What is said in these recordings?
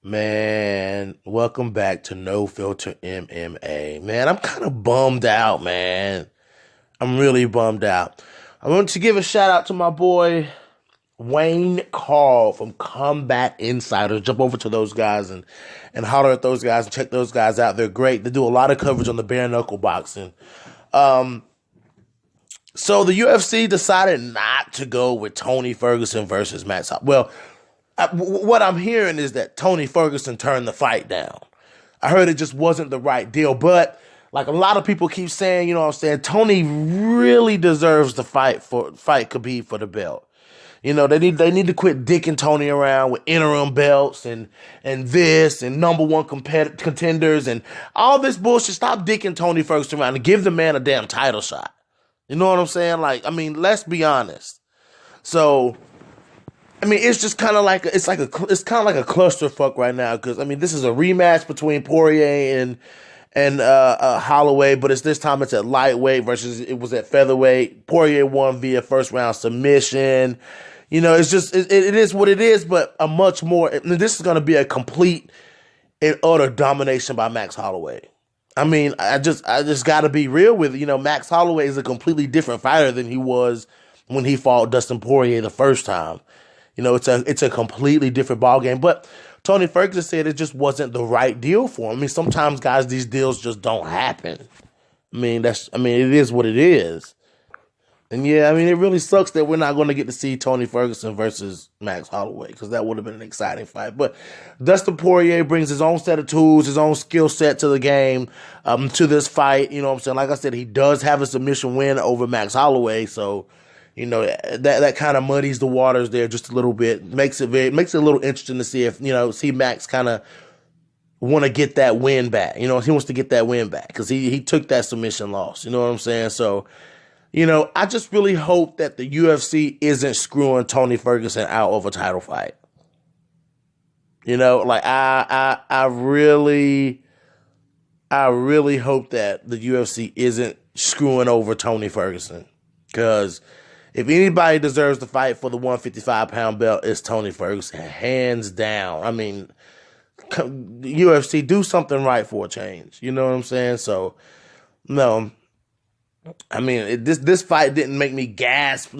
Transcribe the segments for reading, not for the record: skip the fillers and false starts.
Man, welcome back to No Filter MMA. Man, I'm kind of bummed out, man. I'm really bummed out. I want to give a shout out to my boy Wayne Carl from Combat Insiders. Jump over to those guys and holler at those guys and check those guys out. They're great. They do a lot of coverage on the bare knuckle boxing. So the UFC decided not to go with Tony Ferguson versus Max Holloway. Well, what I'm hearing is that Tony Ferguson turned the fight down. I heard it just wasn't the right deal, but like a lot of people keep saying, Tony really deserves to fight Khabib for the belt. They need to quit dicking Tony around with interim belts and this and number one contenders and all this bullshit. Stop dicking Tony Ferguson around and give the man a damn title shot. You know what I'm saying? Let's be honest. So, it's just kind of like it's kind of like a clusterfuck right now because this is a rematch between Porier and Holloway, but this time it's at lightweight versus it was at featherweight. Porier won via first round submission. It's just it is what it is, but a much more. This is going to be a complete and utter domination by Max Holloway. I just got to be real with Max Holloway is a completely different fighter than he was when he fought Dustin Poirier the first time. It's a completely different ballgame. But Tony Ferguson said it just wasn't the right deal for him. Sometimes, guys, these deals just don't happen. It is what it is. And yeah, it really sucks that we're not going to get to see Tony Ferguson versus Max Holloway because that would have been an exciting fight. But Dustin Poirier brings his own set of tools, his own skill set to the game, to this fight. Like I said, he does have a submission win over Max Holloway, so that kind of muddies the waters there just a little bit. Makes it a little interesting to see if see Max kind of want to get that win back. He wants to get that win back because he took that submission loss. You know what I'm saying? So. I just really hope that the UFC isn't screwing Tony Ferguson out of a title fight. I really hope that the UFC isn't screwing over Tony Ferguson. Because if anybody deserves to fight for the 155-pound belt, it's Tony Ferguson, hands down. UFC, do something right for a change. You know what I'm saying? So, no. This fight didn't make me gasp,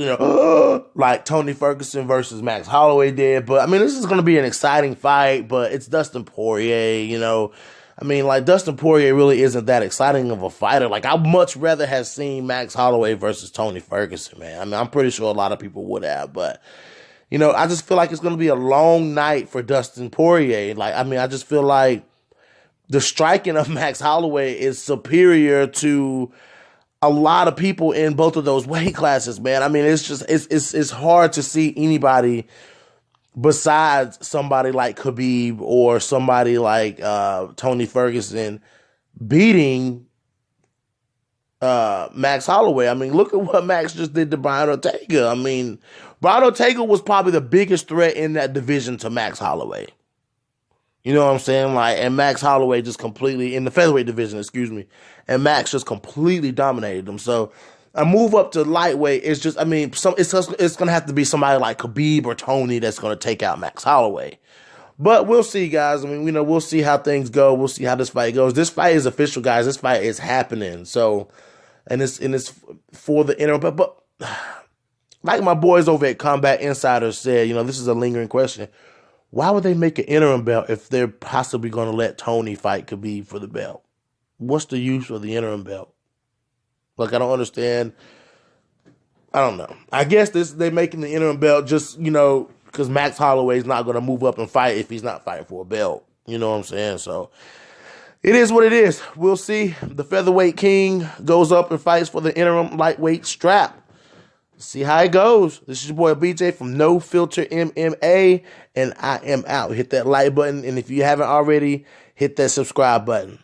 like Tony Ferguson versus Max Holloway did. But, this is going to be an exciting fight, but it's Dustin Poirier, Dustin Poirier really isn't that exciting of a fighter. I'd much rather have seen Max Holloway versus Tony Ferguson, man. I'm pretty sure a lot of people would have, but, I just feel like it's going to be a long night for Dustin Poirier. I just feel like the striking of Max Holloway is superior to a lot of people in both of those weight classes, man. It's hard to see anybody besides somebody like Khabib or somebody like Tony Ferguson beating Max Holloway. Look at what Max just did to Brian Ortega. Brian Ortega was probably the biggest threat in that division to Max Holloway. You know what I'm saying? And Max Holloway just completely, in the featherweight division, and Max just completely dominated him. So a move up to lightweight is just, it's going to have to be somebody like Khabib or Tony that's going to take out Max Holloway. But we'll see, guys. We'll see how things go. We'll see how this fight goes. This fight is official, guys. This fight is happening. So, and it's for the interim. But like my boys over at Combat Insiders said, this is a lingering question. Why would they make an interim belt if they're possibly going to let Tony fight Khabib for the belt? What's the use of the interim belt? I don't understand. I don't know. I guess they're making the interim belt just, because Max Holloway is not going to move up and fight if he's not fighting for a belt. You know what I'm saying? So it is what it is. We'll see. The featherweight king goes up and fights for the interim lightweight strap. See how it goes. This is your boy BJ from No Filter MMA, and I am out. Hit that like button, and if you haven't already, hit that subscribe button.